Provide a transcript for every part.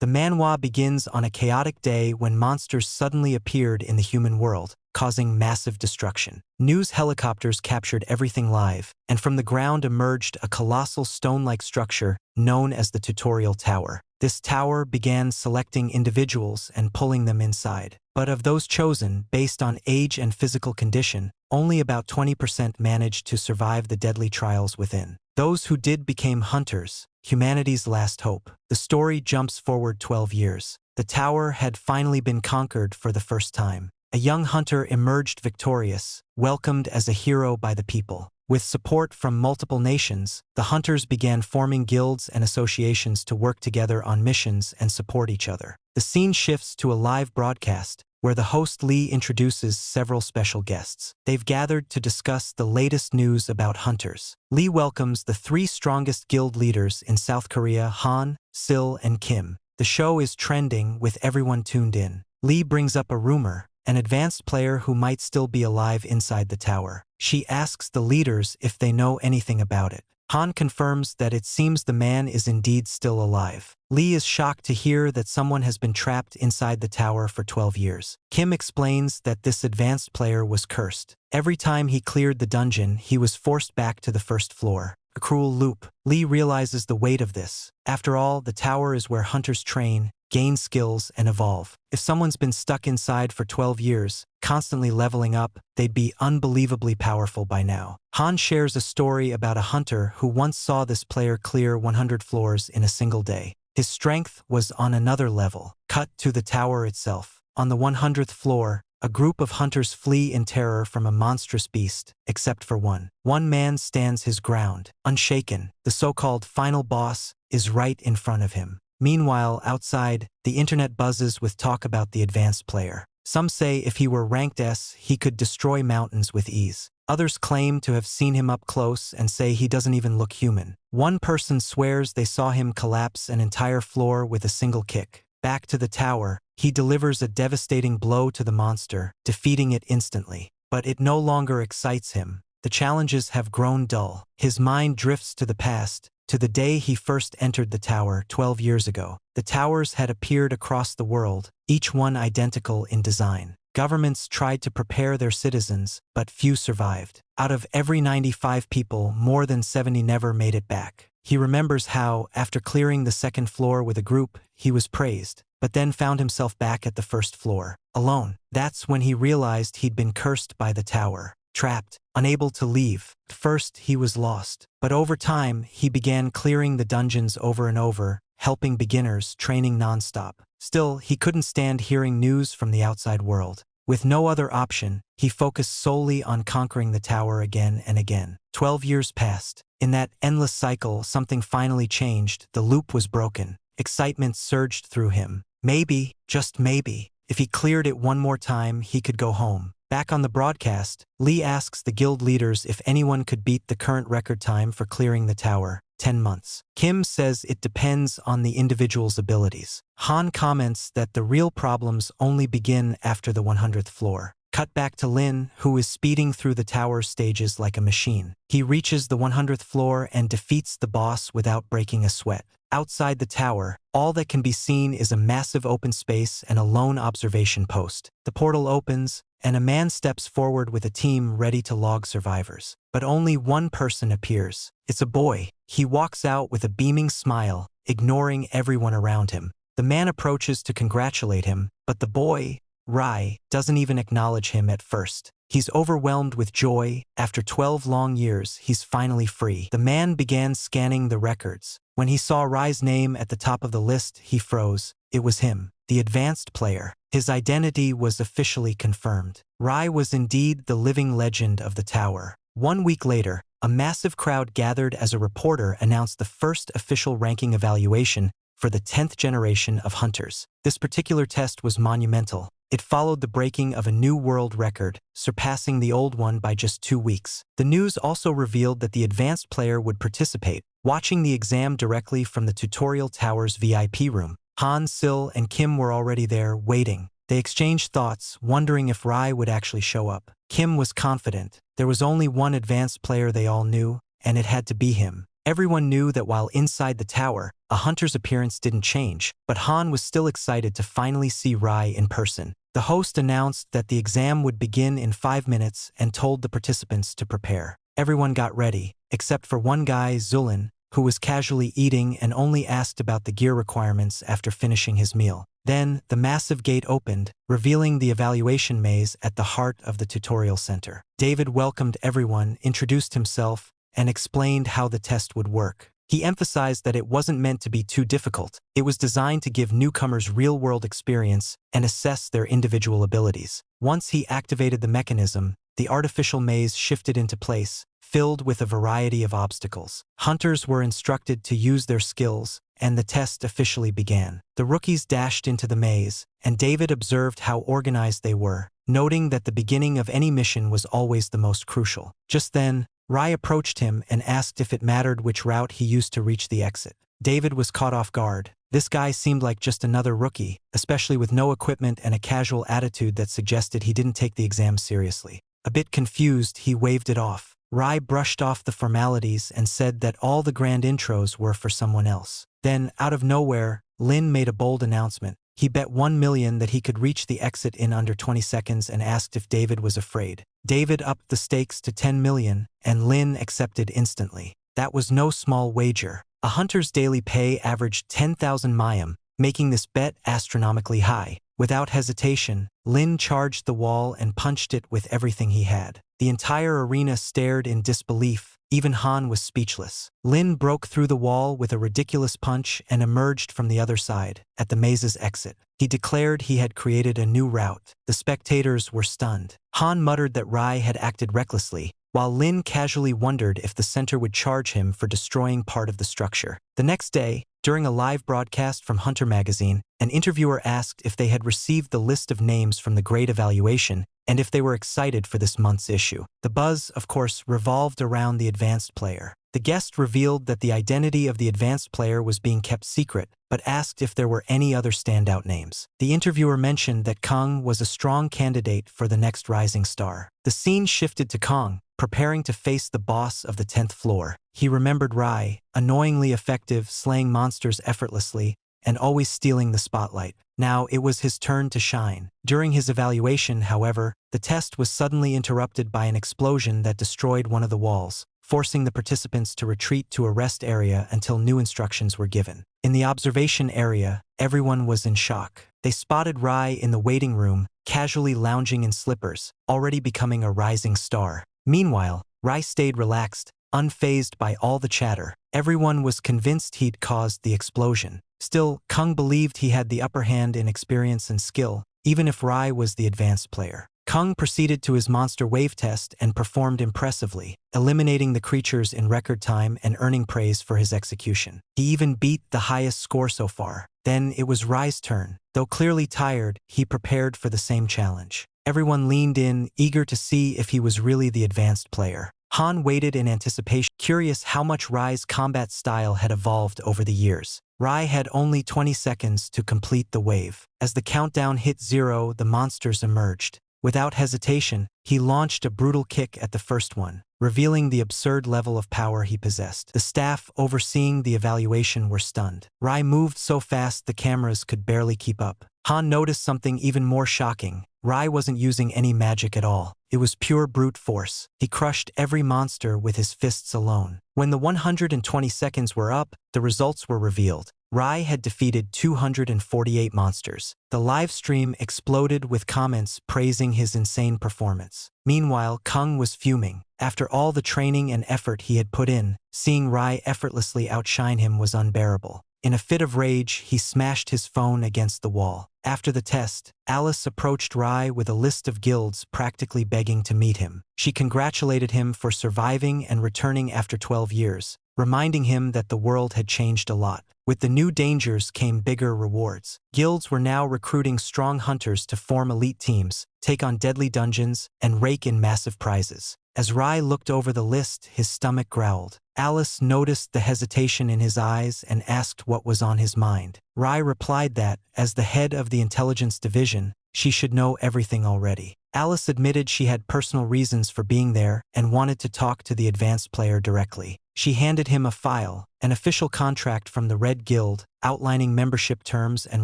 The manhwa begins on a chaotic day when monsters suddenly appeared in the human world, causing massive destruction. News helicopters captured everything live, and from the ground emerged a colossal stone-like structure known as the tutorial tower. This tower began selecting individuals and pulling them inside. But of those chosen, based on age and physical condition, only about 20% managed to survive the deadly trials within. Those who did became hunters, humanity's last hope. The story jumps forward 12 years. The tower had finally been conquered for the first time. A young hunter emerged victorious, welcomed as a hero by the people. With support from multiple nations, the hunters began forming guilds and associations to work together on missions and support each other. The scene shifts to a live broadcast, where the host Lee introduces several special guests. They've gathered to discuss the latest news about hunters. Lee welcomes the 3 strongest guild leaders in South Korea, Han, Sil, and Kim. The show is trending with everyone tuned in. Lee brings up a rumor, an advanced player who might still be alive inside the tower. She asks the leaders if they know anything about it. Han confirms that it seems the man is indeed still alive. Lee is shocked to hear that someone has been trapped inside the tower for 12 years. Kim explains that this advanced player was cursed. Every time he cleared the dungeon, he was forced back to the first floor. A cruel loop. Lee realizes the weight of this. After all, the tower is where hunters train, gain skills, and evolve. If someone's been stuck inside for 12 years, constantly leveling up, they'd be unbelievably powerful by now. Han shares a story about a hunter who once saw this player clear 100 floors in a single day. His strength was on another level. Cut to the tower itself. On the 100th floor, a group of hunters flee in terror from a monstrous beast, except for one. One man stands his ground, unshaken. The so-called final boss is right in front of him. Meanwhile, outside, the internet buzzes with talk about the advanced player. Some say if he were ranked S, he could destroy mountains with ease. Others claim to have seen him up close and say he doesn't even look human. One person swears they saw him collapse an entire floor with a single kick. Back to the tower, he delivers a devastating blow to the monster, defeating it instantly. But it no longer excites him. The challenges have grown dull. His mind drifts to the past, to the day he first entered the tower 12 years ago. The towers had appeared across the world, each one identical in design. Governments tried to prepare their citizens, but few survived. Out of every 95 people, more than 70 never made it back. He remembers how, after clearing the second floor with a group, he was praised, but then found himself back at the first floor, alone. That's when he realized he'd been cursed by the tower. Trapped, unable to leave. First, he was lost. But over time, he began clearing the dungeons over and over, helping beginners, training non-stop. Still, he couldn't stand hearing news from the outside world. With no other option, he focused solely on conquering the tower again and again. 12 years passed. In that endless cycle, something finally changed. The loop was broken. Excitement surged through him. Maybe, just maybe, if he cleared it one more time, he could go home. Back on the broadcast, Lee asks the guild leaders if anyone could beat the current record time for clearing the tower, 10 months. Kim says it depends on the individual's abilities. Han comments that the real problems only begin after the 100th floor. Cut back to Lin, who is speeding through the tower stages like a machine. He reaches the 100th floor and defeats the boss without breaking a sweat. Outside the tower, all that can be seen is a massive open space and a lone observation post. The portal opens, and a man steps forward with a team ready to log survivors. But only one person appears. It's a boy. He walks out with a beaming smile, ignoring everyone around him. The man approaches to congratulate him, but the boy, Rai, doesn't even acknowledge him at first. He's overwhelmed with joy. After 12 long years, he's finally free. The man began scanning the records. When he saw Rai's name at the top of the list, he froze. It was him, the advanced player. His identity was officially confirmed. Rai was indeed the living legend of the tower. 1 week later, a massive crowd gathered as a reporter announced the first official ranking evaluation for the 10th generation of hunters. This particular test was monumental. It followed the breaking of a new world record, surpassing the old one by just 2 weeks. The news also revealed that the advanced player would participate, watching the exam directly from the tutorial tower's VIP room. Han, Sil, and Kim were already there, waiting. They exchanged thoughts, wondering if Rai would actually show up. Kim was confident. There was only one advanced player they all knew, and it had to be him. Everyone knew that while inside the tower, a hunter's appearance didn't change, but Han was still excited to finally see Rai in person. The host announced that the exam would begin in 5 minutes and told the participants to prepare. Everyone got ready, except for one guy, Zulin, who was casually eating and only asked about the gear requirements after finishing his meal. Then, the massive gate opened, revealing the evaluation maze at the heart of the tutorial center. David welcomed everyone, introduced himself, and explained how the test would work. He emphasized that it wasn't meant to be too difficult. It was designed to give newcomers real-world experience and assess their individual abilities. Once he activated the mechanism, the artificial maze shifted into place, filled with a variety of obstacles. Hunters were instructed to use their skills, and the test officially began. The rookies dashed into the maze, and David observed how organized they were, noting that the beginning of any mission was always the most crucial. Just then, Rai approached him and asked if it mattered which route he used to reach the exit. David was caught off guard. This guy seemed like just another rookie, especially with no equipment and a casual attitude that suggested he didn't take the exam seriously. A bit confused, he waved it off. Rai brushed off the formalities and said that all the grand intros were for someone else. Then, out of nowhere, Lin made a bold announcement. He bet 1 million that he could reach the exit in under 20 seconds and asked if David was afraid. David upped the stakes to 10 million, and Lin accepted instantly. That was no small wager. A hunter's daily pay averaged 10,000 mayam, making this bet astronomically high. Without hesitation, Lin charged the wall and punched it with everything he had. The entire arena stared in disbelief. Even Han was speechless. Lin broke through the wall with a ridiculous punch and emerged from the other side, at the maze's exit. He declared he had created a new route. The spectators were stunned. Han muttered that Rai had acted recklessly, while Lin casually wondered if the center would charge him for destroying part of the structure. The next day, during a live broadcast from Hunter magazine, an interviewer asked if they had received the list of names from the grade evaluation and if they were excited for this month's issue. The buzz, of course, revolved around the advanced player. The guest revealed that the identity of the advanced player was being kept secret, but asked if there were any other standout names. The interviewer mentioned that Kang was a strong candidate for the next rising star. The scene shifted to Kang, preparing to face the boss of the 10th floor. He remembered Rai, annoyingly effective, slaying monsters effortlessly, and always stealing the spotlight. Now it was his turn to shine. During his evaluation, however, the test was suddenly interrupted by an explosion that destroyed one of the walls, forcing the participants to retreat to a rest area until new instructions were given. In the observation area, everyone was in shock. They spotted Rai in the waiting room, casually lounging in slippers, already becoming a rising star. Meanwhile, Rai stayed relaxed, unfazed by all the chatter. Everyone was convinced he'd caused the explosion. Still, Kang believed he had the upper hand in experience and skill, even if Rai was the advanced player. Kang proceeded to his monster wave test and performed impressively, eliminating the creatures in record time and earning praise for his execution. He even beat the highest score so far. Then it was Rai's turn. Though clearly tired, he prepared for the same challenge. Everyone leaned in, eager to see if he was really the advanced player. Han waited in anticipation, curious how much Rai's combat style had evolved over the years. Rai had only 20 seconds to complete the wave. As the countdown hit 0, the monsters emerged. Without hesitation, he launched a brutal kick at the first one, revealing the absurd level of power he possessed. The staff overseeing the evaluation were stunned. Rai moved so fast the cameras could barely keep up. Han noticed something even more shocking. Rai wasn't using any magic at all. It was pure brute force. He crushed every monster with his fists alone. When the 120 seconds were up, the results were revealed. Rai had defeated 248 monsters. The live stream exploded with comments praising his insane performance. Meanwhile, Kang was fuming. After all the training and effort he had put in, seeing Rai effortlessly outshine him was unbearable. In a fit of rage, he smashed his phone against the wall. After the test, Alice approached Rai with a list of guilds practically begging to meet him. She congratulated him for surviving and returning after 12 years, reminding him that the world had changed a lot. With the new dangers came bigger rewards. Guilds were now recruiting strong hunters to form elite teams, take on deadly dungeons, and rake in massive prizes. As Rai looked over the list, his stomach growled. Alice noticed the hesitation in his eyes and asked what was on his mind. Rai replied that, as the head of the intelligence division, she should know everything already. Alice admitted she had personal reasons for being there and wanted to talk to the advanced player directly. She handed him a file, an official contract from the Red Guild, outlining membership terms and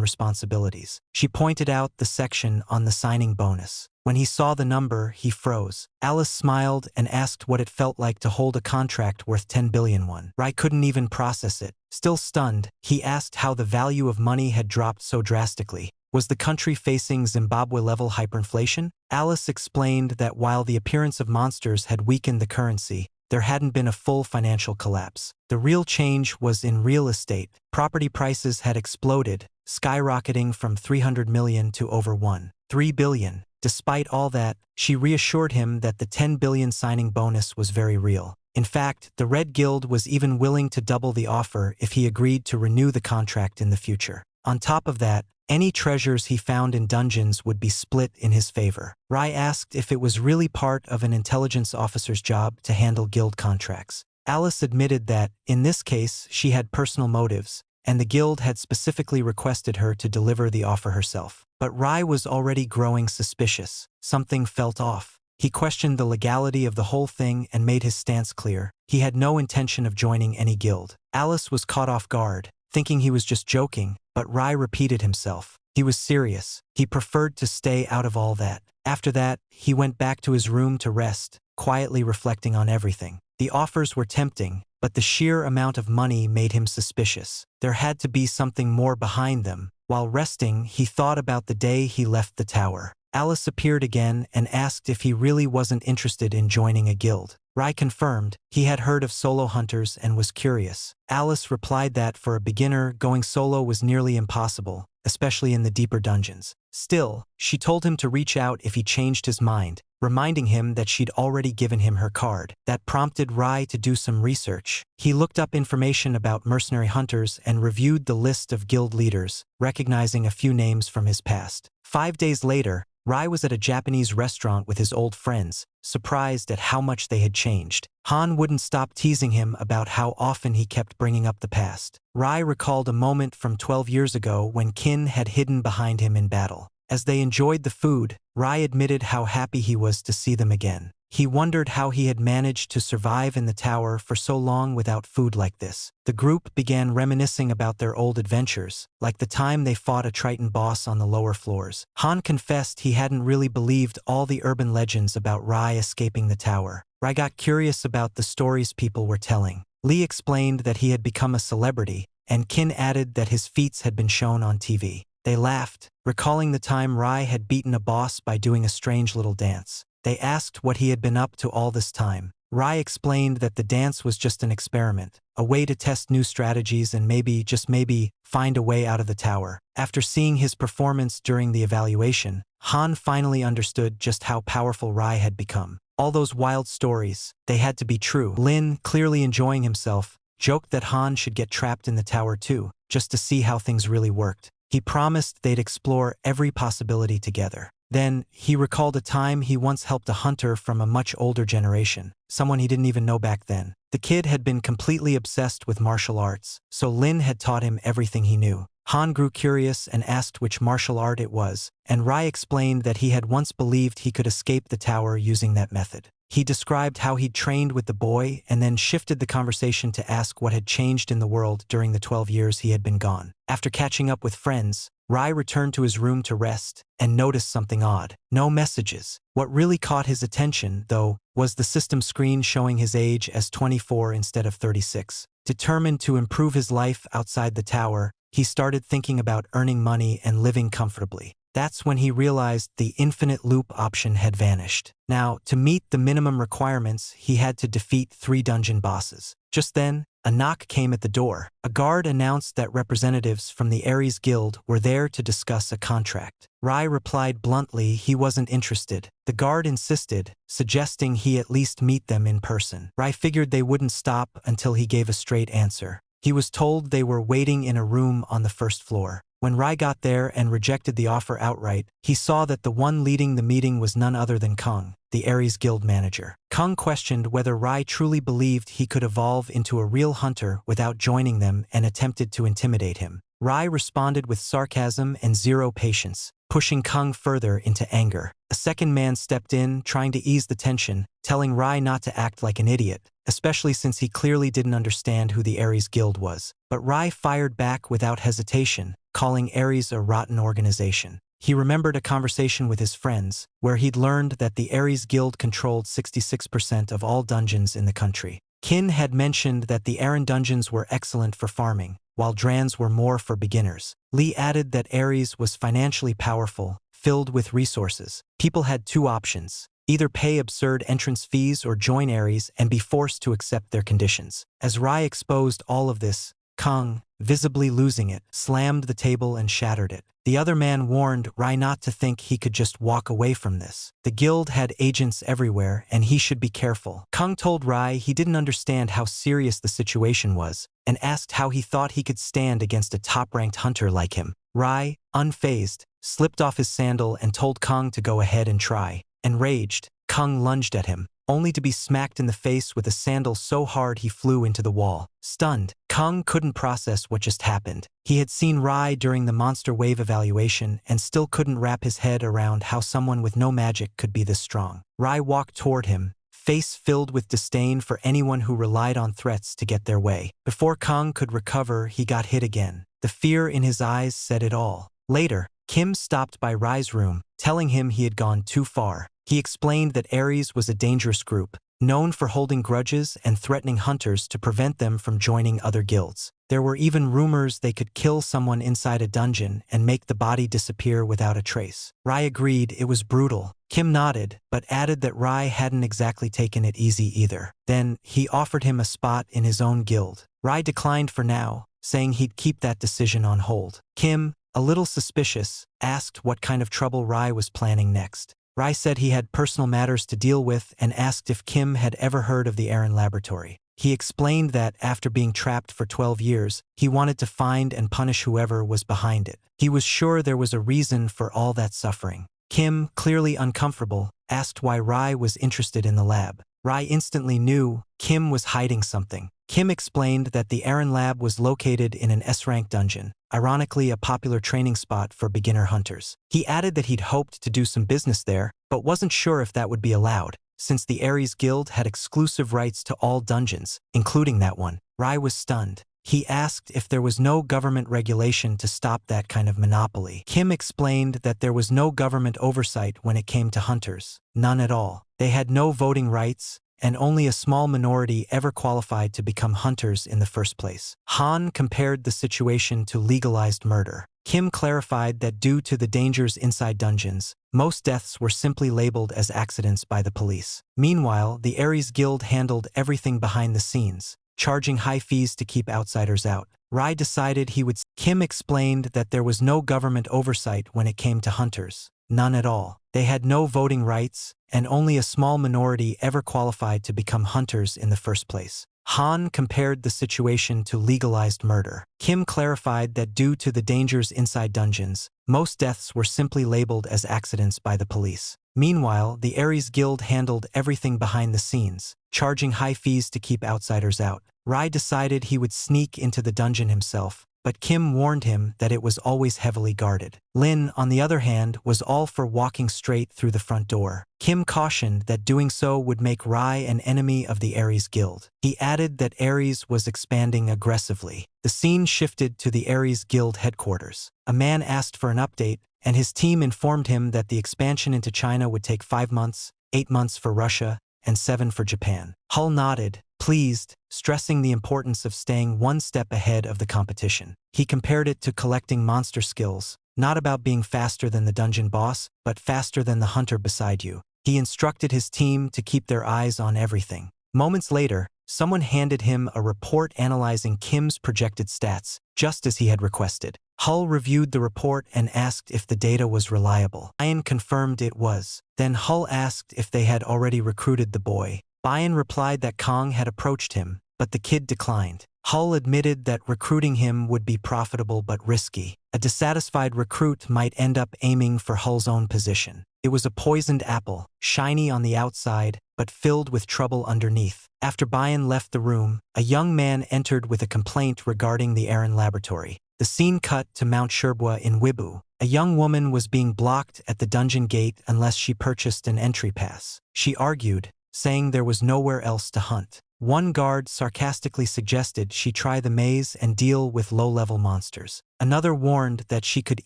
responsibilities. She pointed out the section on the signing bonus. When he saw the number, he froze. Alice smiled and asked what it felt like to hold a contract worth 10 billion won. Rai couldn't even process it. Still stunned, he asked how the value of money had dropped so drastically. Was the country facing Zimbabwe-level hyperinflation? Alice explained that while the appearance of monsters had weakened the currency, there hadn't been a full financial collapse. The real change was in real estate. Property prices had exploded, skyrocketing from 300 million to over 1.3 billion. Despite all that, she reassured him that the 10 billion signing bonus was very real. In fact, the Red Guild was even willing to double the offer if he agreed to renew the contract in the future. On top of that, any treasures he found in dungeons would be split in his favor. Rai asked if it was really part of an intelligence officer's job to handle guild contracts. Alice admitted that, in this case, she had personal motives, and the guild had specifically requested her to deliver the offer herself. But Rai was already growing suspicious. Something felt off. He questioned the legality of the whole thing and made his stance clear. He had no intention of joining any guild. Alice was caught off guard, thinking he was just joking, but Rai repeated himself. He was serious. He preferred to stay out of all that. After that, he went back to his room to rest, quietly reflecting on everything. The offers were tempting, but the sheer amount of money made him suspicious. There had to be something more behind them. While resting, he thought about the day he left the tower. Alice appeared again and asked if he really wasn't interested in joining a guild. Rai confirmed he had heard of solo hunters and was curious. Alice replied that for a beginner, going solo was nearly impossible, especially in the deeper dungeons. Still, she told him to reach out if he changed his mind, reminding him that she'd already given him her card. That prompted Rai to do some research. He looked up information about mercenary hunters and reviewed the list of guild leaders, recognizing a few names from his past. 5 days later, Rai was at a Japanese restaurant with his old friends, surprised at how much they had changed. Han wouldn't stop teasing him about how often he kept bringing up the past. Rai recalled a moment from 12 years ago when Qin had hidden behind him in battle. As they enjoyed the food, Rai admitted how happy he was to see them again. He wondered how he had managed to survive in the tower for so long without food like this. The group began reminiscing about their old adventures, like the time they fought a Triton boss on the lower floors. Han confessed he hadn't really believed all the urban legends about Rai escaping the tower. Rai got curious about the stories people were telling. Lee explained that he had become a celebrity, and Qin added that his feats had been shown on TV. They laughed, recalling the time Rai had beaten a boss by doing a strange little dance. They asked what he had been up to all this time. Rai explained that the dance was just an experiment, a way to test new strategies and maybe, just maybe, find a way out of the tower. After seeing his performance during the evaluation, Han finally understood just how powerful Rai had become. All those wild stories, they had to be true. Lin, clearly enjoying himself, joked that Han should get trapped in the tower too, just to see how things really worked. He promised they'd explore every possibility together. Then, he recalled a time he once helped a hunter from a much older generation, someone he didn't even know back then. The kid had been completely obsessed with martial arts, so Lin had taught him everything he knew. Han grew curious and asked which martial art it was, and Rai explained that he had once believed he could escape the tower using that method. He described how he'd trained with the boy and then shifted the conversation to ask what had changed in the world during the 12 years he had been gone. After catching up with friends, Rai returned to his room to rest and noticed something odd. No messages. What really caught his attention, though, was the system screen showing his age as 24 instead of 36. Determined to improve his life outside the tower, he started thinking about earning money and living comfortably. That's when he realized the infinite loop option had vanished. Now, to meet the minimum requirements, he had to defeat 3 dungeon bosses. Just then, a knock came at the door. A guard announced that representatives from the Ares Guild were there to discuss a contract. Rai replied bluntly he wasn't interested. The guard insisted, suggesting he at least meet them in person. Rai figured they wouldn't stop until he gave a straight answer. He was told they were waiting in a room on the first floor. When Rai got there and rejected the offer outright, he saw that the one leading the meeting was none other than Kung, the Ares Guild manager. Kung questioned whether Rai truly believed he could evolve into a real hunter without joining them and attempted to intimidate him. Rai responded with sarcasm and zero patience, pushing Kang further into anger. A second man stepped in, trying to ease the tension, telling Rai not to act like an idiot, especially since he clearly didn't understand who the Ares Guild was. But Rai fired back without hesitation, calling Ares a rotten organization. He remembered a conversation with his friends, where he'd learned that the Ares Guild controlled 66% of all dungeons in the country. Qin had mentioned that the Aran dungeons were excellent for farming, while Drans were more for beginners. Li added that Ares was financially powerful, filled with resources. People had two options: either pay absurd entrance fees or join Ares and be forced to accept their conditions. As Rai exposed all of this, Kang, visibly losing it, slammed the table and shattered it. The other man warned Rai not to think he could just walk away from this. The guild had agents everywhere, and he should be careful. Kang told Rai he didn't understand how serious the situation was, and asked how he thought he could stand against a top-ranked hunter like him. Rai, unfazed, slipped off his sandal and told Kang to go ahead and try. Enraged, Kang lunged at him, only to be smacked in the face with a sandal so hard he flew into the wall. Stunned, Kang couldn't process what just happened. He had seen Rai during the monster wave evaluation and still couldn't wrap his head around how someone with no magic could be this strong. Rai walked toward him, face filled with disdain for anyone who relied on threats to get their way. Before Kang could recover, he got hit again. The fear in his eyes said it all. Later, Kim stopped by Rai's room, telling him he had gone too far. He explained that Ares was a dangerous group, known for holding grudges and threatening hunters to prevent them from joining other guilds. There were even rumors they could kill someone inside a dungeon and make the body disappear without a trace. Rai agreed it was brutal. Kim nodded, but added that Rai hadn't exactly taken it easy either. Then, he offered him a spot in his own guild. Rai declined for now, saying he'd keep that decision on hold. Kim, a little suspicious, asked what kind of trouble Rai was planning next. Rai said he had personal matters to deal with and asked if Kim had ever heard of the Aran laboratory. He explained that after being trapped for 12 years, he wanted to find and punish whoever was behind it. He was sure there was a reason for all that suffering. Kim, clearly uncomfortable, asked why Rai was interested in the lab. Rai instantly knew Kim was hiding something. Kim explained that the Aran lab was located in an S-rank dungeon, ironically a popular training spot for beginner hunters. He added that he'd hoped to do some business there, but wasn't sure if that would be allowed, since the Ares Guild had exclusive rights to all dungeons, including that one. Rai was stunned. He asked if there was no government regulation to stop that kind of monopoly. Kim explained that there was no government oversight when it came to hunters. None at all. They had no voting rights, and only a small minority ever qualified to become hunters in the first place. Han compared the situation to legalized murder. Kim clarified that due to the dangers inside dungeons, most deaths were simply labeled as accidents by the police. Meanwhile, the Ares Guild handled everything behind the scenes, charging high fees to keep outsiders out. Rai decided he would. Kim explained that there was no government oversight when it came to hunters. None at all. They had no voting rights, and only a small minority ever qualified to become hunters in the first place. Han compared the situation to legalized murder. Kim clarified that due to the dangers inside dungeons, most deaths were simply labeled as accidents by the police. Meanwhile, the Ares Guild handled everything behind the scenes, charging high fees to keep outsiders out. Rai decided he would sneak into the dungeon himself, but Kim warned him that it was always heavily guarded. Lin, on the other hand, was all for walking straight through the front door. Kim cautioned that doing so would make Rai an enemy of the Ares Guild. He added that Ares was expanding aggressively. The scene shifted to the Ares Guild headquarters. A man asked for an update, and his team informed him that the expansion into China would take 5 months, 8 months for Russia, and 7 for Japan. Hull nodded, pleased, stressing the importance of staying one step ahead of the competition. He compared it to collecting monster skills, not about being faster than the dungeon boss, but faster than the hunter beside you. He instructed his team to keep their eyes on everything. Moments later, someone handed him a report analyzing Kim's projected stats, just as he had requested. Hull reviewed the report and asked if the data was reliable. Bayan confirmed it was. Then Hull asked if they had already recruited the boy. Bayan replied that Kang had approached him, but the kid declined. Hull admitted that recruiting him would be profitable but risky. A dissatisfied recruit might end up aiming for Hull's own position. It was a poisoned apple, shiny on the outside, but filled with trouble underneath. After Bayan left the room, a young man entered with a complaint regarding the Aran laboratory. The scene cut to Mount Sherbwa in Wibu. A young woman was being blocked at the dungeon gate unless she purchased an entry pass. She argued, saying there was nowhere else to hunt. One guard sarcastically suggested she try the maze and deal with low-level monsters. Another warned that she could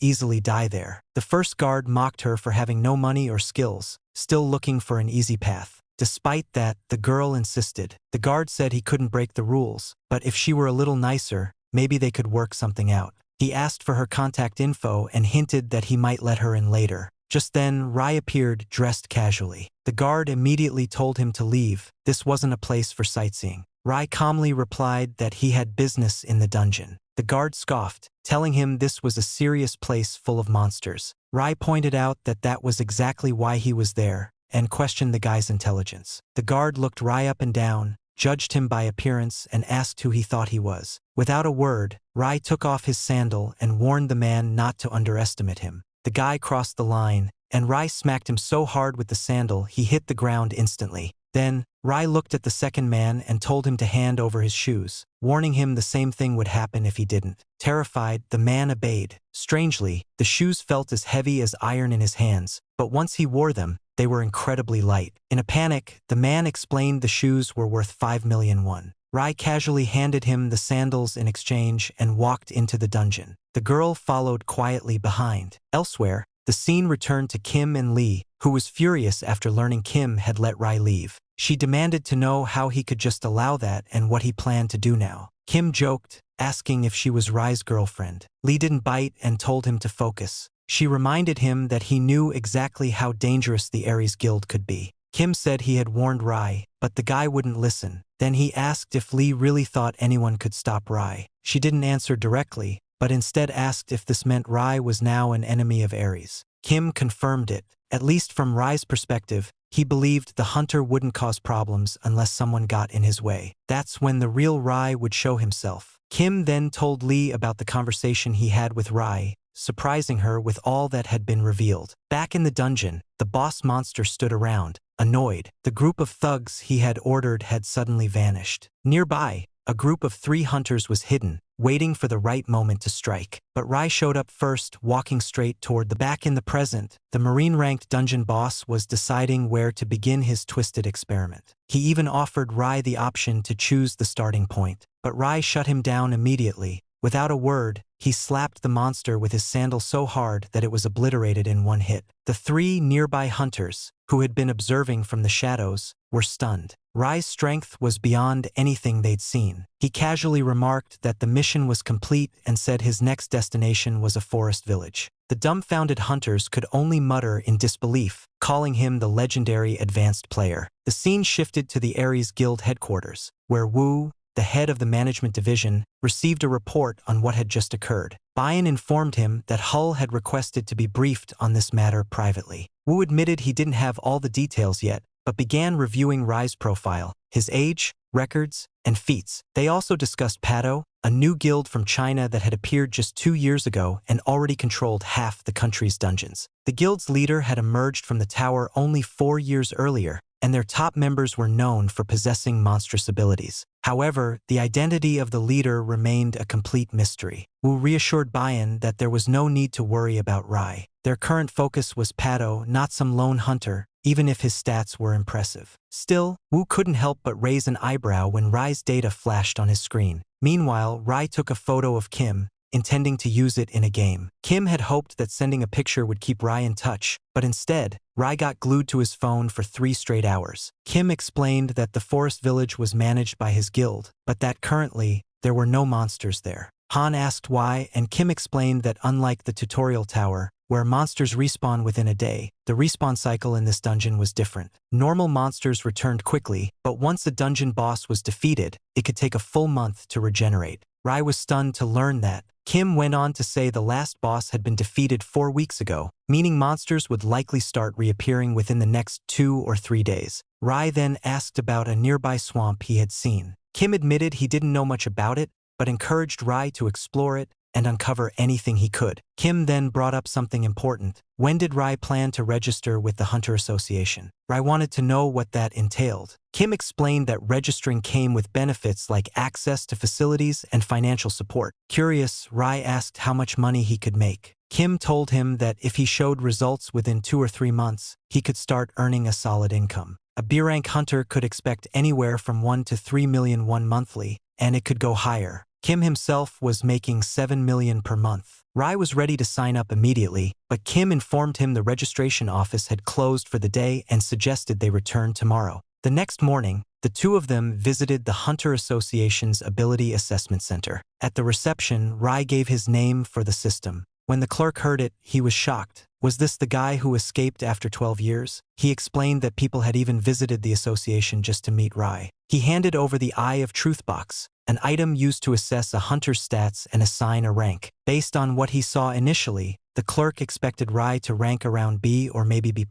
easily die there. The first guard mocked her for having no money or skills, still looking for an easy path. Despite that, the girl insisted. The guard said he couldn't break the rules, but if she were a little nicer, maybe they could work something out. He asked for her contact info and hinted that he might let her in later. Just then, Rai appeared, dressed casually. The guard immediately told him to leave. This wasn't a place for sightseeing. Rai calmly replied that he had business in the dungeon. The guard scoffed, telling him this was a serious place full of monsters. Rai pointed out that that was exactly why he was there, and questioned the guy's intelligence. The guard looked Rai up and down, judged him by appearance, and asked who he thought he was. Without a word, Rai took off his sandal and warned the man not to underestimate him. The guy crossed the line, and Rai smacked him so hard with the sandal he hit the ground instantly. Then, Rai looked at the second man and told him to hand over his shoes, warning him the same thing would happen if he didn't. Terrified, the man obeyed. Strangely, the shoes felt as heavy as iron in his hands, but once he wore them, they were incredibly light. In a panic, the man explained the shoes were worth 5 million won. Rai casually handed him the sandals in exchange and walked into the dungeon. The girl followed quietly behind. Elsewhere, the scene returned to Kim and Lee, who was furious after learning Kim had let Rai leave. She demanded to know how he could just allow that and what he planned to do now. Kim joked, asking if she was Rai's girlfriend. Lee didn't bite and told him to focus. She reminded him that he knew exactly how dangerous the Ares Guild could be. Kim said he had warned Rai, but the guy wouldn't listen. Then he asked if Lee really thought anyone could stop Rai. She didn't answer directly, but instead asked if this meant Rai was now an enemy of Ares. Kim confirmed it. At least from Rai's perspective, he believed the hunter wouldn't cause problems unless someone got in his way. That's when the real Rai would show himself. Kim then told Lee about the conversation he had with Rai, surprising her with all that had been revealed. Back in the dungeon, the boss monster stood around, annoyed. The group of thugs he had ordered had suddenly vanished. Nearby, a group of 3 hunters was hidden, waiting for the right moment to strike. But Rai showed up first, walking straight toward the back. In the present, the Marine-ranked dungeon boss was deciding where to begin his twisted experiment. He even offered Rai the option to choose the starting point, but Rai shut him down immediately. Without a word, he slapped the monster with his sandal so hard that it was obliterated in one hit. The 3 nearby hunters, who had been observing from the shadows, were stunned. Rai's strength was beyond anything they'd seen. He casually remarked that the mission was complete and said his next destination was a forest village. The dumbfounded hunters could only mutter in disbelief, calling him the legendary advanced player. The scene shifted to the Ares Guild headquarters, where Wu, the head of the management division, received a report on what had just occurred. Bayan informed him that Hull had requested to be briefed on this matter privately. Wu admitted he didn't have all the details yet, but began reviewing Rai's profile, his age, records, and feats. They also discussed Pado, a new guild from China that had appeared just 2 years ago and already controlled half the country's dungeons. The guild's leader had emerged from the tower only 4 years earlier, and their top members were known for possessing monstrous abilities. However, the identity of the leader remained a complete mystery. Wu reassured Bayan that there was no need to worry about Rai. Their current focus was Pado, not some lone hunter, even if his stats were impressive. Still, Wu couldn't help but raise an eyebrow when Rai's data flashed on his screen. Meanwhile, Rai took a photo of Kim, intending to use it in a game. Kim had hoped that sending a picture would keep Rai in touch, but instead, Rai got glued to his phone for 3 straight hours. Kim explained that the forest village was managed by his guild, but that currently, there were no monsters there. Han asked why, and Kim explained that unlike the tutorial tower, where monsters respawn within a day, the respawn cycle in this dungeon was different. Normal monsters returned quickly, but once a dungeon boss was defeated, it could take a full month to regenerate. Rai was stunned to learn that. Kim went on to say the last boss had been defeated 4 weeks ago, meaning monsters would likely start reappearing within the next 2 or 3 days. Rai then asked about a nearby swamp he had seen. Kim admitted he didn't know much about it, but encouraged Rai to explore it, and uncover anything he could. Kim then brought up something important. When did Rai plan to register with the Hunter Association? Rai wanted to know what that entailed. Kim explained that registering came with benefits like access to facilities and financial support. Curious, Rai asked how much money he could make. Kim told him that if he showed results within 2 or 3 months, he could start earning a solid income. A B-rank hunter could expect anywhere from 1 to 3 million won monthly, and it could go higher. Kim himself was making 7 million per month. Rai was ready to sign up immediately, but Kim informed him the registration office had closed for the day and suggested they return tomorrow. The next morning, the two of them visited the Hunter Association's Ability Assessment Center. At the reception, Rai gave his name for the system. When the clerk heard it, he was shocked. Was this the guy who escaped after 12 years? He explained that people had even visited the association just to meet Rai. He handed over the Eye of Truth box, an item used to assess a hunter's stats and assign a rank. Based on what he saw initially, the clerk expected Rai to rank around B or maybe B+.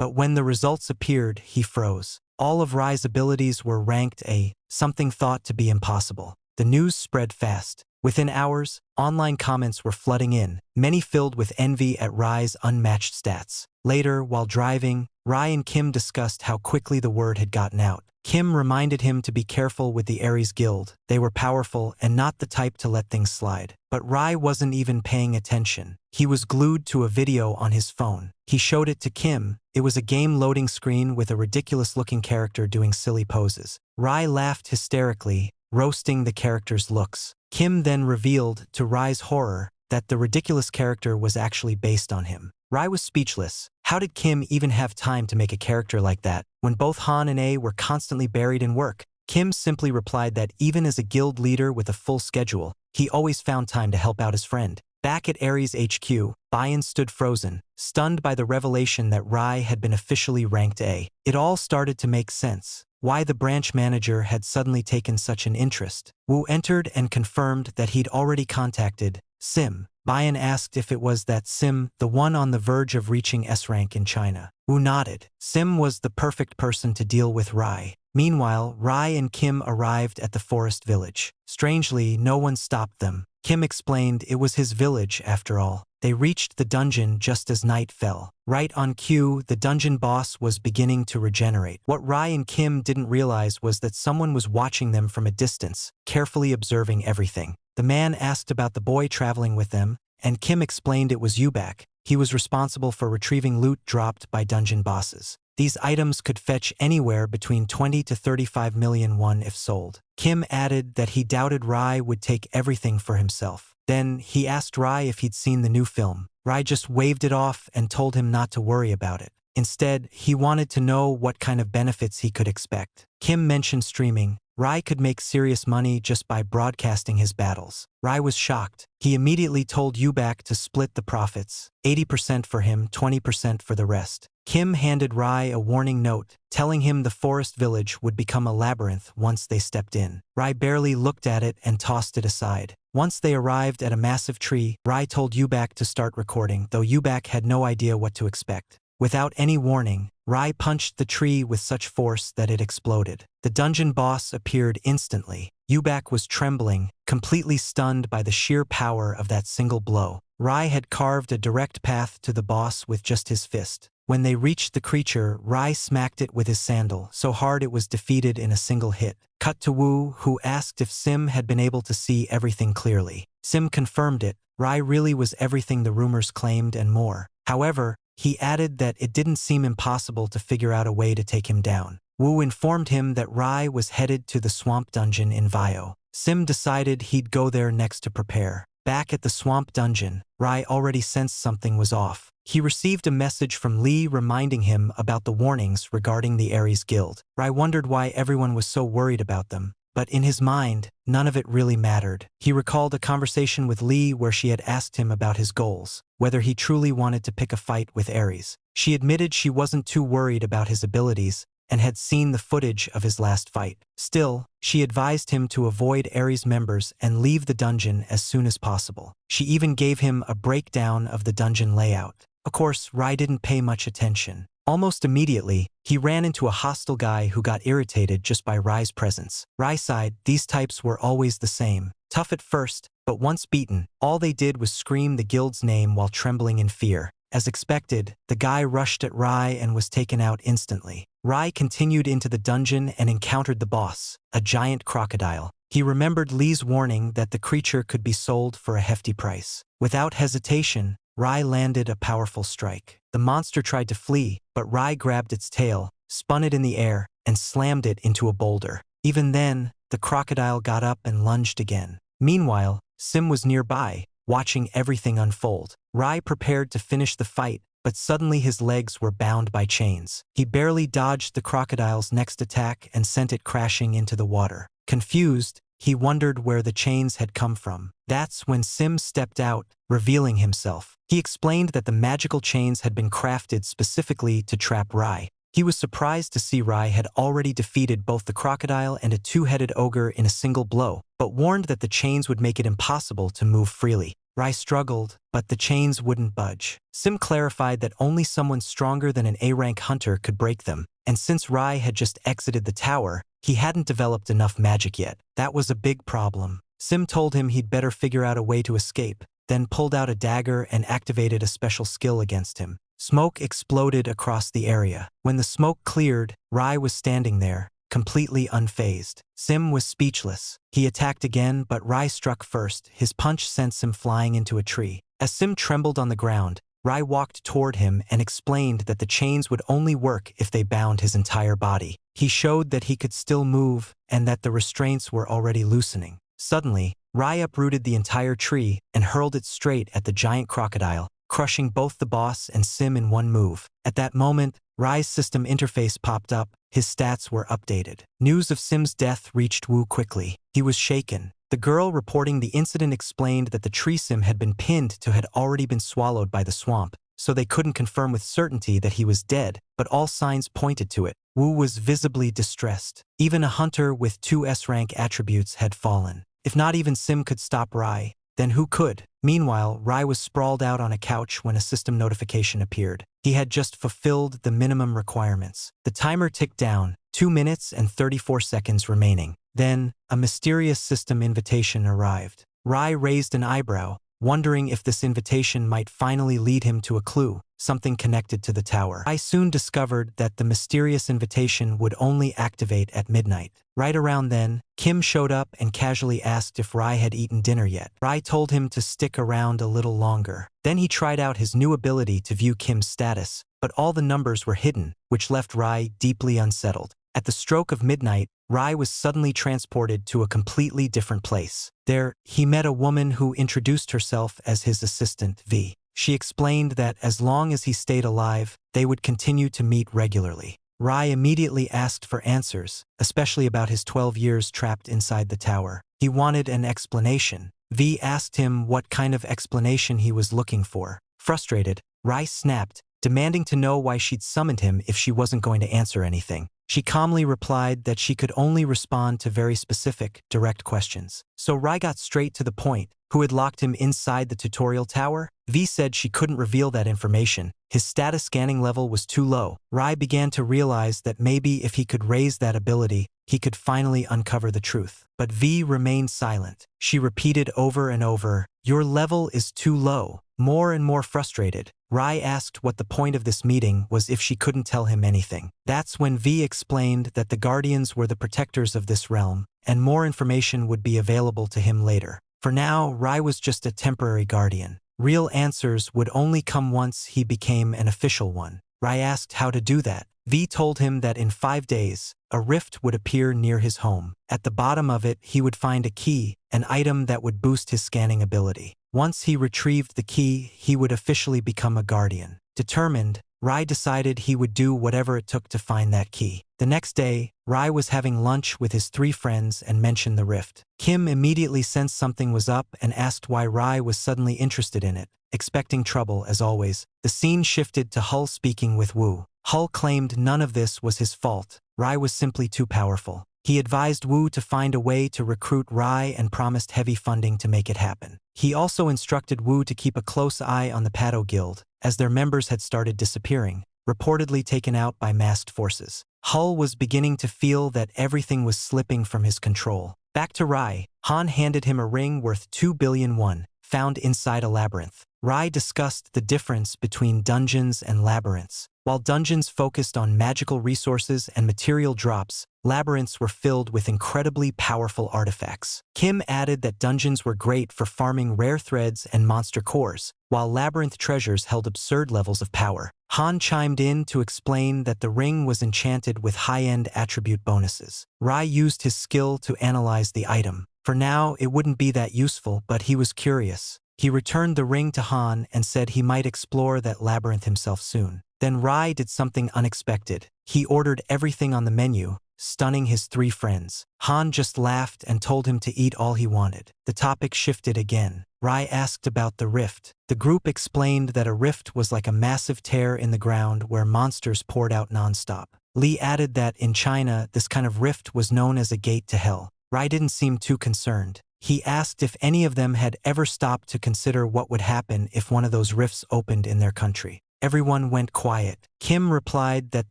But when the results appeared, he froze. All of Rai's abilities were ranked A, something thought to be impossible. The news spread fast. Within hours, online comments were flooding in, many filled with envy at Rai's unmatched stats. Later, while driving, Rai and Kim discussed how quickly the word had gotten out. Kim reminded him to be careful with the Aries Guild. They were powerful and not the type to let things slide. But Rai wasn't even paying attention. He was glued to a video on his phone. He showed it to Kim. It was a game loading screen with a ridiculous-looking character doing silly poses. Rai laughed hysterically, roasting the character's looks. Kim then revealed, to Rai's horror, that the ridiculous character was actually based on him. Rai was speechless. How did Kim even have time to make a character like that, when both Han and A were constantly buried in work? Kim simply replied that even as a guild leader with a full schedule, he always found time to help out his friend. Back at Ares HQ, Bayan stood frozen, stunned by the revelation that Rai had been officially ranked A. It all started to make sense. Why the branch manager had suddenly taken such an interest. Wu entered and confirmed that he'd already contacted Sim. Bayan asked if it was that Sim, the one on the verge of reaching S rank in China. Wu nodded. Sim was the perfect person to deal with Rai. Meanwhile, Rai and Kim arrived at the forest village. Strangely, no one stopped them. Kim explained it was his village after all. They reached the dungeon just as night fell. Right on cue, the dungeon boss was beginning to regenerate. What Rai and Kim didn't realize was that someone was watching them from a distance, carefully observing everything. The man asked about the boy traveling with them, and Kim explained it was Yubak. He was responsible for retrieving loot dropped by dungeon bosses. These items could fetch anywhere between 20 to 35 million won if sold. Kim added that he doubted Rai would take everything for himself. Then, he asked Rai if he'd seen the new film. Rai just waved it off and told him not to worry about it. Instead, he wanted to know what kind of benefits he could expect. Kim mentioned streaming. Rai could make serious money just by broadcasting his battles. Rai was shocked. He immediately told Yubak to split the profits, 80% for him, 20% for the rest. Kim handed Rai a warning note, telling him the forest village would become a labyrinth once they stepped in. Rai barely looked at it and tossed it aside. Once they arrived at a massive tree, Rai told Yubak to start recording, though Yubak had no idea what to expect. Without any warning, Rai punched the tree with such force that it exploded. The dungeon boss appeared instantly. Yubak was trembling, completely stunned by the sheer power of that single blow. Rai had carved a direct path to the boss with just his fist. When they reached the creature, Rai smacked it with his sandal so hard it was defeated in a single hit. Cut to Wu, who asked if Sim had been able to see everything clearly. Sim confirmed it. Rai really was everything the rumors claimed and more. However, he added that it didn't seem impossible to figure out a way to take him down. Wu informed him that Rai was headed to the swamp dungeon in Vio. Sim decided he'd go there next to prepare. Back at the swamp dungeon, Rai already sensed something was off. He received a message from Lee reminding him about the warnings regarding the Ares Guild. Rai wondered why everyone was so worried about them, but in his mind, none of it really mattered. He recalled a conversation with Lee where she had asked him about his goals, whether he truly wanted to pick a fight with Ares. She admitted she wasn't too worried about his abilities and had seen the footage of his last fight. Still, she advised him to avoid Ares members and leave the dungeon as soon as possible. She even gave him a breakdown of the dungeon layout. Of course, Rai didn't pay much attention. Almost immediately, he ran into a hostile guy who got irritated just by Rai's presence. Rai sighed. These types were always the same. Tough at first, But once beaten, all they did was scream the guild's name while trembling in fear. As expected, the guy rushed at Rai and was taken out instantly. Rai continued into the dungeon and encountered the boss, a giant crocodile. He remembered Li's warning that the creature could be sold for a hefty price. Without hesitation, Rai landed a powerful strike. The monster tried to flee, but Rai grabbed its tail, spun it in the air, and slammed it into a boulder. Even then, the crocodile got up and lunged again. Meanwhile, Sim was nearby, watching everything unfold. Rai prepared to finish the fight, but suddenly his legs were bound by chains. He barely dodged the crocodile's next attack and sent it crashing into the water. Confused, he wondered where the chains had come from. That's when Sim stepped out, revealing himself. He explained that the magical chains had been crafted specifically to trap Rai. He was surprised to see Rai had already defeated both the crocodile and a two-headed ogre in a single blow, but warned that the chains would make it impossible to move freely. Rai struggled, but the chains wouldn't budge. Sim clarified that only someone stronger than an A-rank hunter could break them, and since Rai had just exited the tower, he hadn't developed enough magic yet. That was a big problem. Sim told him he'd better figure out a way to escape, then pulled out a dagger and activated a special skill against him. Smoke exploded across the area. When the smoke cleared, Rai was standing there, completely unfazed. Sim was speechless. He attacked again, but Rai struck first. His punch sent Sim flying into a tree. As Sim trembled on the ground, Rai walked toward him and explained that the chains would only work if they bound his entire body. He showed that he could still move and that the restraints were already loosening. Suddenly, Rai uprooted the entire tree and hurled it straight at the giant crocodile, crushing both the boss and Sim in one move. At that moment, Rai's system interface popped up. His stats were updated. News of Sim's death reached Wu quickly. He was shaken. The girl reporting the incident explained that the tree Sim had been pinned to had already been swallowed by the swamp, so they couldn't confirm with certainty that he was dead, but all signs pointed to it. Wu was visibly distressed. Even a hunter with 2 S-rank attributes had fallen. If not even Sim could stop Rai, then who could? Meanwhile, Rai was sprawled out on a couch when a system notification appeared. He had just fulfilled the minimum requirements. The timer ticked down, 2 minutes and 34 seconds remaining. Then, a mysterious system invitation arrived. Rai raised an eyebrow, wondering if this invitation might finally lead him to a clue, something connected to the tower. Rai soon discovered that the mysterious invitation would only activate at midnight. Right around then, Kim showed up and casually asked if Rai had eaten dinner yet. Rai told him to stick around a little longer. Then he tried out his new ability to view Kim's status, but all the numbers were hidden, which left Rai deeply unsettled. At the stroke of midnight, Rai was suddenly transported to a completely different place. There, he met a woman who introduced herself as his assistant, V. She explained that as long as he stayed alive, they would continue to meet regularly. Rai immediately asked for answers, especially about his 12 years trapped inside the tower. He wanted an explanation. V asked him what kind of explanation he was looking for. Frustrated, Rai snapped, demanding to know why she'd summoned him if she wasn't going to answer anything. She calmly replied that she could only respond to very specific, direct questions. So Rai got straight to the point. Who had locked him inside the tutorial tower? V said she couldn't reveal that information. His status scanning level was too low. Rai began to realize that maybe if he could raise that ability, he could finally uncover the truth. But V remained silent. She repeated over and over, "Your level is too low." More and more frustrated, Rai asked what the point of this meeting was if she couldn't tell him anything. That's when V explained that the Guardians were the protectors of this realm, and more information would be available to him later. For now, Rai was just a temporary guardian. Real answers would only come once he became an official one. Rai asked how to do that. V told him that in 5 days, a rift would appear near his home. At the bottom of it, he would find a key, an item that would boost his scanning ability. Once he retrieved the key, he would officially become a guardian. Determined, Rai decided he would do whatever it took to find that key. The next day, Rai was having lunch with his 3 friends and mentioned the rift. Kim immediately sensed something was up and asked why Rai was suddenly interested in it. Expecting trouble, as always, the scene shifted to Hull speaking with Wu. Hull claimed none of this was his fault. Rai was simply too powerful. He advised Wu to find a way to recruit Rai and promised heavy funding to make it happen. He also instructed Wu to keep a close eye on the Pado Guild, as their members had started disappearing, reportedly taken out by masked forces. Hull was beginning to feel that everything was slipping from his control. Back to Rai, Han handed him a ring worth 2 billion won, found inside a labyrinth. Rai discussed the difference between dungeons and labyrinths. While dungeons focused on magical resources and material drops, labyrinths were filled with incredibly powerful artifacts. Kim added that dungeons were great for farming rare threads and monster cores, while labyrinth treasures held absurd levels of power. Han chimed in to explain that the ring was enchanted with high-end attribute bonuses. Rai used his skill to analyze the item. For now, it wouldn't be that useful, but he was curious. He returned the ring to Han and said he might explore that labyrinth himself soon. Then Rai did something unexpected. He ordered everything on the menu, stunning his 3 friends. Han just laughed and told him to eat all he wanted. The topic shifted again. Rai asked about the rift. The group explained that a rift was like a massive tear in the ground where monsters poured out nonstop. Li added that in China, this kind of rift was known as a gate to hell. Rai didn't seem too concerned. He asked if any of them had ever stopped to consider what would happen if one of those rifts opened in their country. Everyone went quiet. Kim replied that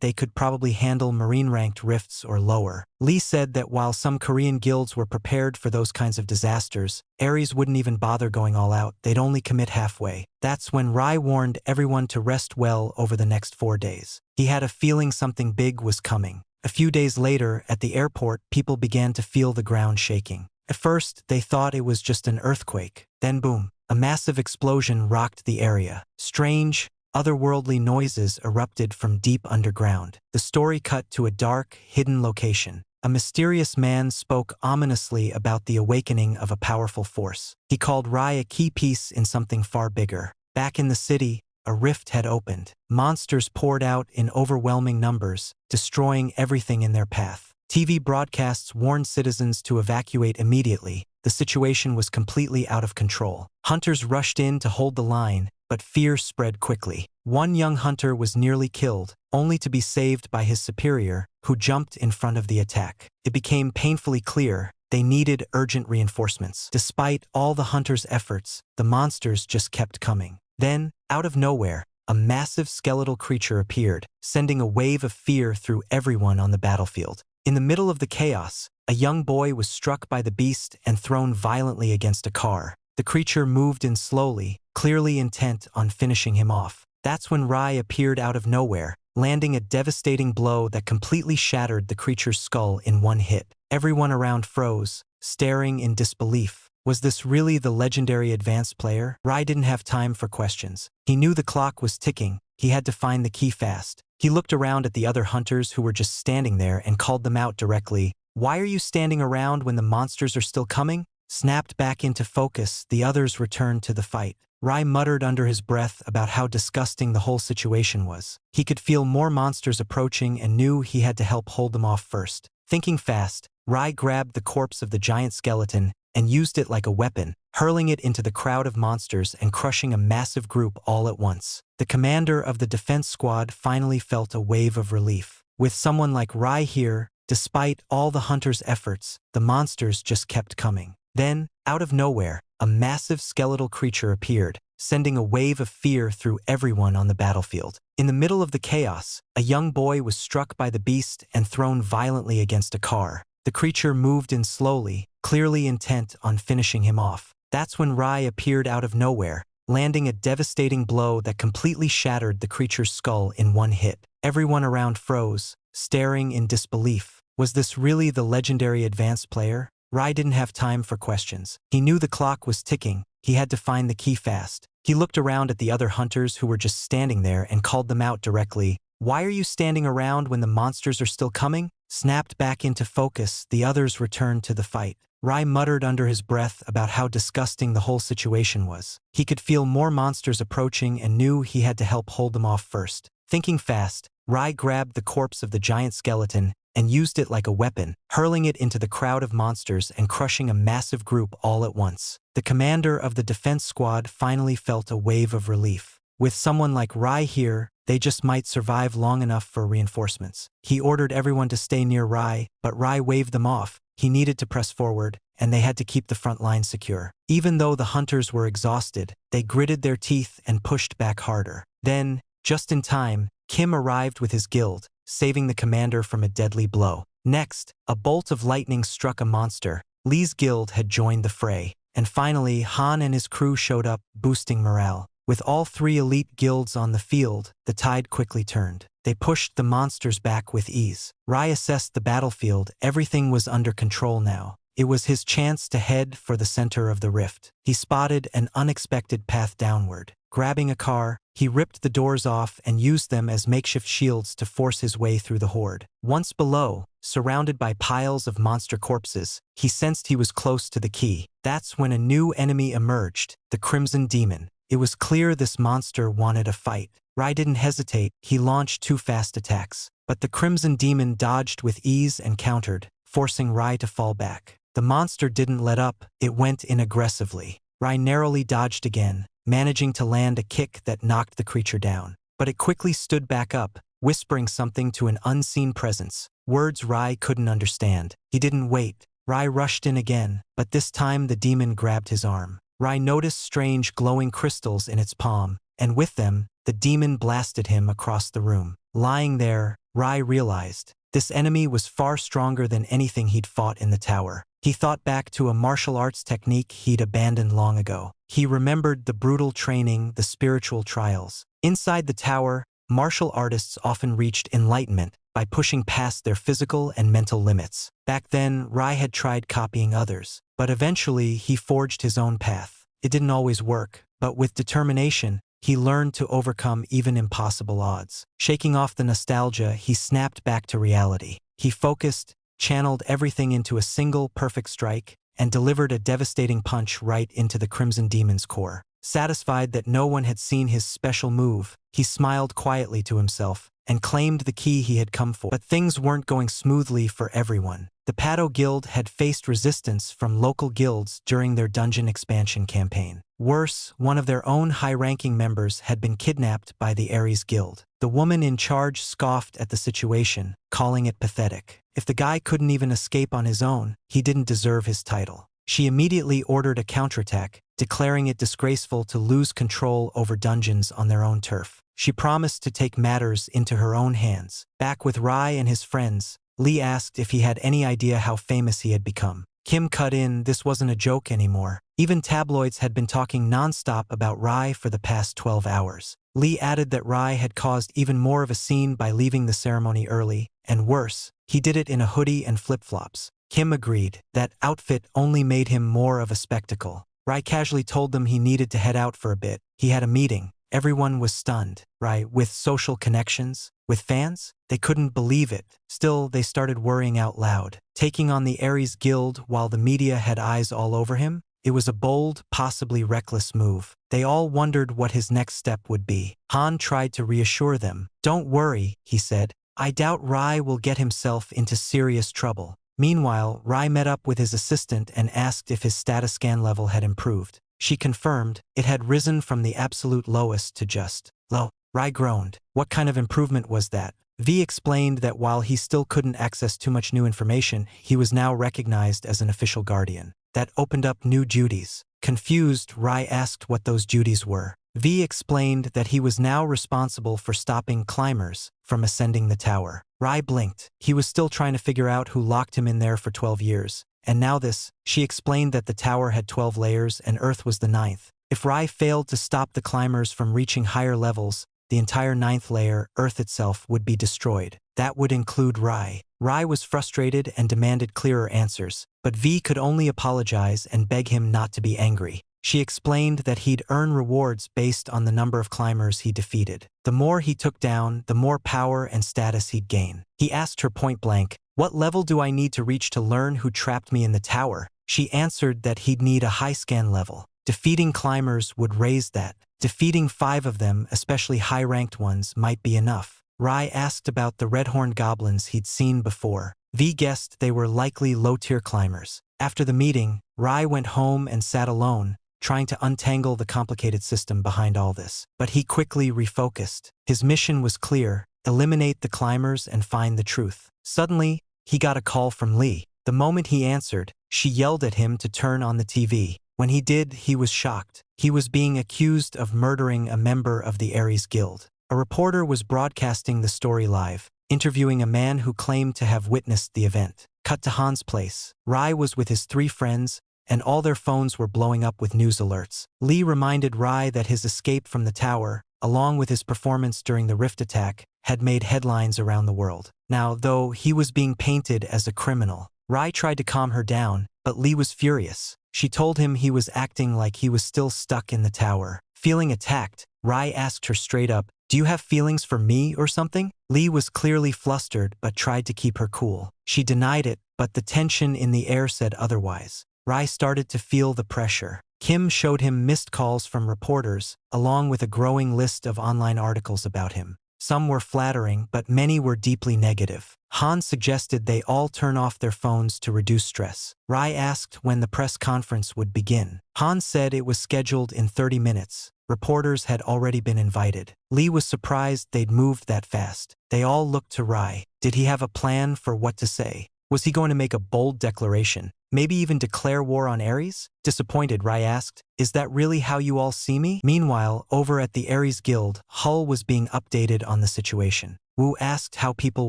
they could probably handle marine-ranked rifts or lower. Lee said that while some Korean guilds were prepared for those kinds of disasters, Ares wouldn't even bother going all out, they'd only commit halfway. That's when Rai warned everyone to rest well over the next 4 days. He had a feeling something big was coming. A few days later, at the airport, people began to feel the ground shaking. At first, they thought it was just an earthquake. Then boom, a massive explosion rocked the area. Strange, otherworldly noises erupted from deep underground. The story cut to a dark, hidden location. A mysterious man spoke ominously about the awakening of a powerful force. He called Rai a key piece in something far bigger. Back in the city, a rift had opened. Monsters poured out in overwhelming numbers, destroying everything in their path. TV broadcasts warned citizens to evacuate immediately. The situation was completely out of control. Hunters rushed in to hold the line, but fear spread quickly. One young hunter was nearly killed, only to be saved by his superior, who jumped in front of the attack. It became painfully clear they needed urgent reinforcements. Despite all the hunters' efforts, the monsters just kept coming. Then, out of nowhere, a massive skeletal creature appeared, sending a wave of fear through everyone on the battlefield. In the middle of the chaos, a young boy was struck by the beast and thrown violently against a car. The creature moved in slowly, clearly intent on finishing him off. That's when Rai appeared out of nowhere, landing a devastating blow that completely shattered the creature's skull in one hit. Everyone around froze, staring in disbelief. Was this really the legendary advanced player? Rai didn't have time for questions. He knew the clock was ticking. He had to find the key fast. He looked around at the other hunters who were just standing there and called them out directly. "Why are you standing around when the monsters are still coming?" Snapped back into focus, the others returned to the fight. Rai muttered under his breath about how disgusting the whole situation was. He could feel more monsters approaching and knew he had to help hold them off first. Thinking fast, Rai grabbed the corpse of the giant skeleton and used it like a weapon, hurling it into the crowd of monsters and crushing a massive group all at once. The commander of the defense squad finally felt a wave of relief. With someone like Rai here, despite all the hunters' efforts, the monsters just kept coming. Then, out of nowhere, a massive skeletal creature appeared, sending a wave of fear through everyone on the battlefield. In the middle of the chaos, a young boy was struck by the beast and thrown violently against a car. The creature moved in slowly, clearly intent on finishing him off. That's when Rai appeared out of nowhere, landing a devastating blow that completely shattered the creature's skull in one hit. Everyone around froze, staring in disbelief. Was this really the legendary advanced player? Rai didn't have time for questions. He knew the clock was ticking. He had to find the key fast. He looked around at the other hunters who were just standing there and called them out directly. "Why are you standing around when the monsters are still coming?" Snapped back into focus, the others returned to the fight. Rai muttered under his breath about how disgusting the whole situation was. He could feel more monsters approaching and knew he had to help hold them off first. Thinking fast, Rai grabbed the corpse of the giant skeleton and used it like a weapon, hurling it into the crowd of monsters and crushing a massive group all at once. The commander of the defense squad finally felt a wave of relief. With someone like Rai here, they just might survive long enough for reinforcements. He ordered everyone to stay near Rai, but Rai waved them off. He needed to press forward, and they had to keep the front line secure. Even though the hunters were exhausted, they gritted their teeth and pushed back harder. Then, just in time, Kim arrived with his guild, saving the commander from a deadly blow. Next, a bolt of lightning struck a monster, Lee's guild had joined the fray. And finally, Han and his crew showed up, boosting morale. With all three elite guilds on the field, the tide quickly turned. They pushed the monsters back with ease. Rai assessed the battlefield. Everything was under control now. It was his chance to head for the center of the rift. He spotted an unexpected path downward. Grabbing a car, he ripped the doors off and used them as makeshift shields to force his way through the horde. Once below, surrounded by piles of monster corpses, he sensed he was close to the key. That's when a new enemy emerged, the Crimson Demon. It was clear this monster wanted a fight. Rai didn't hesitate. He launched two fast attacks. But the Crimson Demon dodged with ease and countered, forcing Rai to fall back. The monster didn't let up. It went in aggressively. Rai narrowly dodged again, managing to land a kick that knocked the creature down. But it quickly stood back up, whispering something to an unseen presence. Words Rai couldn't understand. He didn't wait. Rai rushed in again, but this time the demon grabbed his arm. Rai noticed strange glowing crystals in its palm, and with them, the demon blasted him across the room. Lying there, Rai realized this enemy was far stronger than anything he'd fought in the tower. He thought back to a martial arts technique he'd abandoned long ago. He remembered the brutal training, the spiritual trials. Inside the tower, martial artists often reached enlightenment by pushing past their physical and mental limits. Back then, Rai had tried copying others, but eventually he forged his own path. It didn't always work, but with determination, he learned to overcome even impossible odds. Shaking off the nostalgia, he snapped back to reality. He focused, channeled everything into a single perfect strike, and delivered a devastating punch right into the Crimson Demon's core. Satisfied that no one had seen his special move, he smiled quietly to himself and claimed the key he had come for. But things weren't going smoothly for everyone. The Pado Guild had faced resistance from local guilds during their dungeon expansion campaign. Worse, one of their own high-ranking members had been kidnapped by the Ares Guild. The woman in charge scoffed at the situation, calling it pathetic. If the guy couldn't even escape on his own, he didn't deserve his title. She immediately ordered a counterattack, declaring it disgraceful to lose control over dungeons on their own turf. She promised to take matters into her own hands. Back with Rai and his friends, Lee asked if he had any idea how famous he had become. Kim cut in, this wasn't a joke anymore. Even tabloids had been talking non-stop about Rai for the past 12 hours. Lee added that Rai had caused even more of a scene by leaving the ceremony early, and worse, he did it in a hoodie and flip-flops. Kim agreed. That outfit only made him more of a spectacle. Rai casually told them he needed to head out for a bit. He had a meeting. Everyone was stunned. Rai, with social connections? With fans? They couldn't believe it. Still, they started worrying out loud. Taking on the Ares Guild while the media had eyes all over him? It was a bold, possibly reckless move. They all wondered what his next step would be. Han tried to reassure them. Don't worry, he said. I doubt Rai will get himself into serious trouble. Meanwhile, Rai met up with his assistant and asked if his status scan level had improved. She confirmed it had risen from the absolute lowest to just low. Rai groaned. What kind of improvement was that? V explained that while he still couldn't access too much new information, he was now recognized as an official guardian. That opened up new duties. Confused, Rai asked what those duties were. V explained that he was now responsible for stopping climbers from ascending the tower. Rai blinked. He was still trying to figure out who locked him in there for 12 years. And now this, she explained that the tower had 12 layers and Earth was the 9th. If Rai failed to stop the climbers from reaching higher levels, the entire 9th layer, Earth itself, would be destroyed. That would include Rai. Rai was frustrated and demanded clearer answers, but V could only apologize and beg him not to be angry. She explained that he'd earn rewards based on the number of climbers he defeated. The more he took down, the more power and status he'd gain. He asked her point blank, "What level do I need to reach to learn who trapped me in the tower?" She answered that he'd need a high scan level. Defeating climbers would raise that. Defeating 5 of them, especially high-ranked ones, might be enough. Rai asked about the red-horned goblins he'd seen before. V guessed they were likely low-tier climbers. After the meeting, Rai went home and sat alone, trying to untangle the complicated system behind all this. But he quickly refocused. His mission was clear: eliminate the climbers and find the truth. Suddenly, he got a call from Lee. The moment he answered, she yelled at him to turn on the TV. When he did, he was shocked. He was being accused of murdering a member of the Ares Guild. A reporter was broadcasting the story live, interviewing a man who claimed to have witnessed the event. Cut to Han's place. Rai was with his 3 friends, and all their phones were blowing up with news alerts. Lee reminded Rai that his escape from the tower, along with his performance during the Rift attack, had made headlines around the world. Now, though he was being painted as a criminal, Rai tried to calm her down, but Lee was furious. She told him he was acting like he was still stuck in the tower. Feeling attacked, Rai asked her straight up, "Do you have feelings for me or something?" Lee was clearly flustered but tried to keep her cool. She denied it, but the tension in the air said otherwise. Rai started to feel the pressure. Kim showed him missed calls from reporters, along with a growing list of online articles about him. Some were flattering, but many were deeply negative. Han suggested they all turn off their phones to reduce stress. Rai asked when the press conference would begin. Han said it was scheduled in 30 minutes. Reporters had already been invited. Lee was surprised they'd moved that fast. They all looked to Rai. Did he have a plan for what to say? Was he going to make a bold declaration? Maybe even declare war on Ares? Disappointed, Rai asked, "Is that really how you all see me?" Meanwhile, over at the Ares Guild, Hull was being updated on the situation. Wu asked how people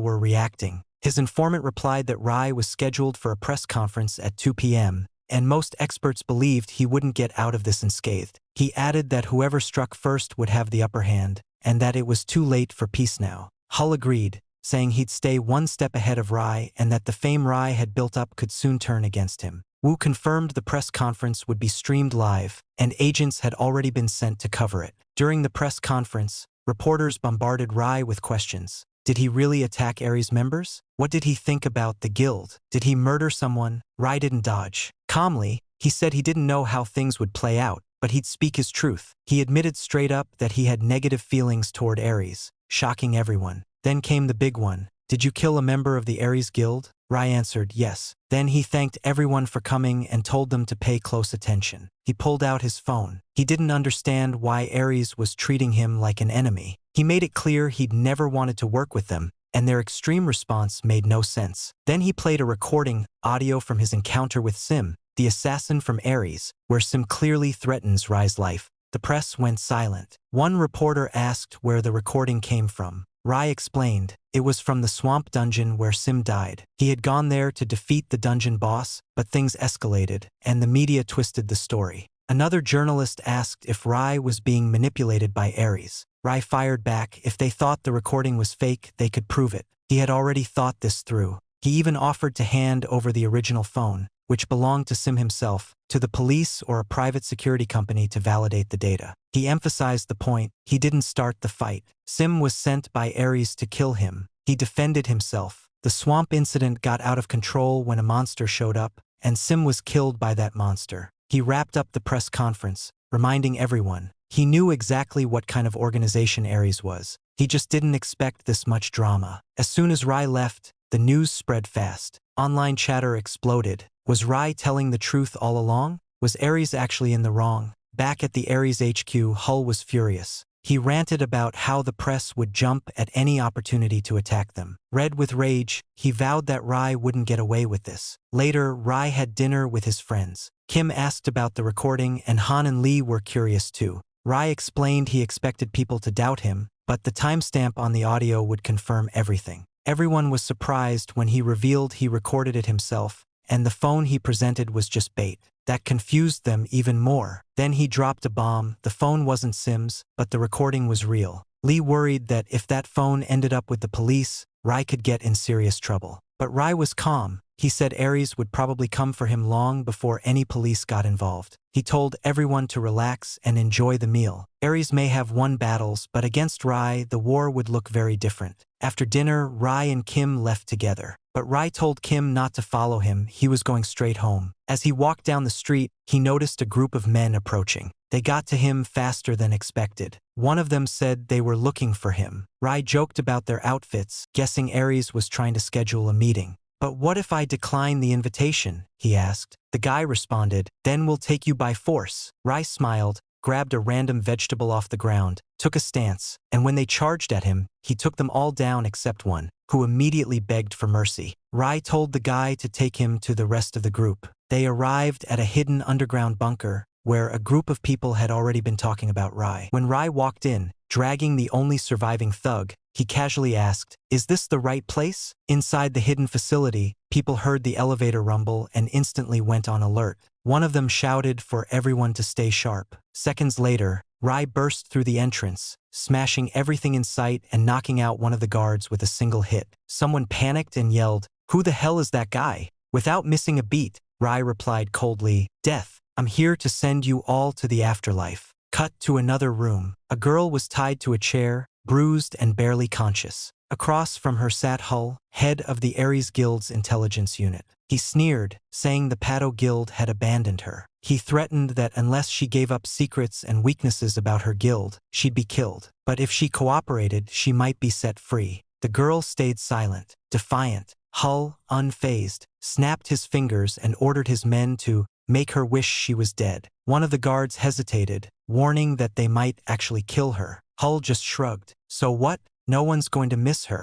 were reacting. His informant replied that Rai was scheduled for a press conference at 2 p.m., and most experts believed he wouldn't get out of this unscathed. He added that whoever struck first would have the upper hand, and that it was too late for peace now. Hull agreed, saying he'd stay one step ahead of Rai and that the fame Rai had built up could soon turn against him. Wu confirmed the press conference would be streamed live, and agents had already been sent to cover it. During the press conference, reporters bombarded Rai with questions. Did he really attack Ares members? What did he think about the guild? Did he murder someone? Rai didn't dodge. Calmly, he said he didn't know how things would play out, but he'd speak his truth. He admitted straight up that he had negative feelings toward Ares, shocking everyone. Then came the big one. Did you kill a member of the Ares Guild? Rai answered yes. Then he thanked everyone for coming and told them to pay close attention. He pulled out his phone. He didn't understand why Ares was treating him like an enemy. He made it clear he'd never wanted to work with them, and their extreme response made no sense. Then he played a recording, audio from his encounter with Sim, the assassin from Ares, where Sim clearly threatens Rai's life. The press went silent. One reporter asked where the recording came from. Rai explained, it was from the swamp dungeon where Sim died. He had gone there to defeat the dungeon boss, but things escalated, and the media twisted the story. Another journalist asked if Rai was being manipulated by Ares. Rai fired back, if they thought the recording was fake, they could prove it. He had already thought this through. He even offered to hand over the original phone, which belonged to Sim himself, to the police or a private security company to validate the data. He emphasized the point, he didn't start the fight. Sim was sent by Ares to kill him. He defended himself. The swamp incident got out of control when a monster showed up, and Sim was killed by that monster. He wrapped up the press conference, reminding everyone, he knew exactly what kind of organization Ares was. He just didn't expect this much drama. As soon as Rai left, the news spread fast. Online chatter exploded. Was Rai telling the truth all along? Was Ares actually in the wrong? Back at the Ares HQ, Hull was furious. He ranted about how the press would jump at any opportunity to attack them. Red with rage, he vowed that Rai wouldn't get away with this. Later, Rai had dinner with his friends. Kim asked about the recording, and Han and Lee were curious too. Rai explained he expected people to doubt him, but the timestamp on the audio would confirm everything. Everyone was surprised when he revealed he recorded it himself, and the phone he presented was just bait. That confused them even more. Then he dropped a bomb. The phone wasn't Sim's, but the recording was real. Lee worried that if that phone ended up with the police, Rai could get in serious trouble. But Rai was calm. He said Ares would probably come for him long before any police got involved. He told everyone to relax and enjoy the meal. Ares may have won battles, but against Rai, the war would look very different. After dinner, Rai and Kim left together. But Rai told Kim not to follow him, he was going straight home. As he walked down the street, he noticed a group of men approaching. They got to him faster than expected. One of them said they were looking for him. Rai joked about their outfits, guessing Ares was trying to schedule a meeting. But what if I decline the invitation? He asked. The guy responded, then we'll take you by force. Rai smiled, grabbed a random vegetable off the ground, took a stance, and when they charged at him, he took them all down except one, who immediately begged for mercy. Rai told the guy to take him to the rest of the group. They arrived at a hidden underground bunker, where a group of people had already been talking about Rai. When Rai walked in, dragging the only surviving thug, he casually asked, "Is this the right place?" Inside the hidden facility, people heard the elevator rumble and instantly went on alert. One of them shouted for everyone to stay sharp. Seconds later, Rai burst through the entrance, smashing everything in sight and knocking out one of the guards with a single hit. Someone panicked and yelled, "Who the hell is that guy?" Without missing a beat, Rai replied coldly, "Death, I'm here to send you all to the afterlife." Cut to another room. A girl was tied to a chair, bruised and barely conscious. Across from her sat Hull, head of the Ares Guild's intelligence unit. He sneered, saying the Pato Guild had abandoned her. He threatened that unless she gave up secrets and weaknesses about her guild, she'd be killed. But if she cooperated, she might be set free. The girl stayed silent, defiant. Hull, unfazed, snapped his fingers and ordered his men to make her wish she was dead. One of the guards hesitated, warning that they might actually kill her. Hull just shrugged. "So what? No one's going to miss her.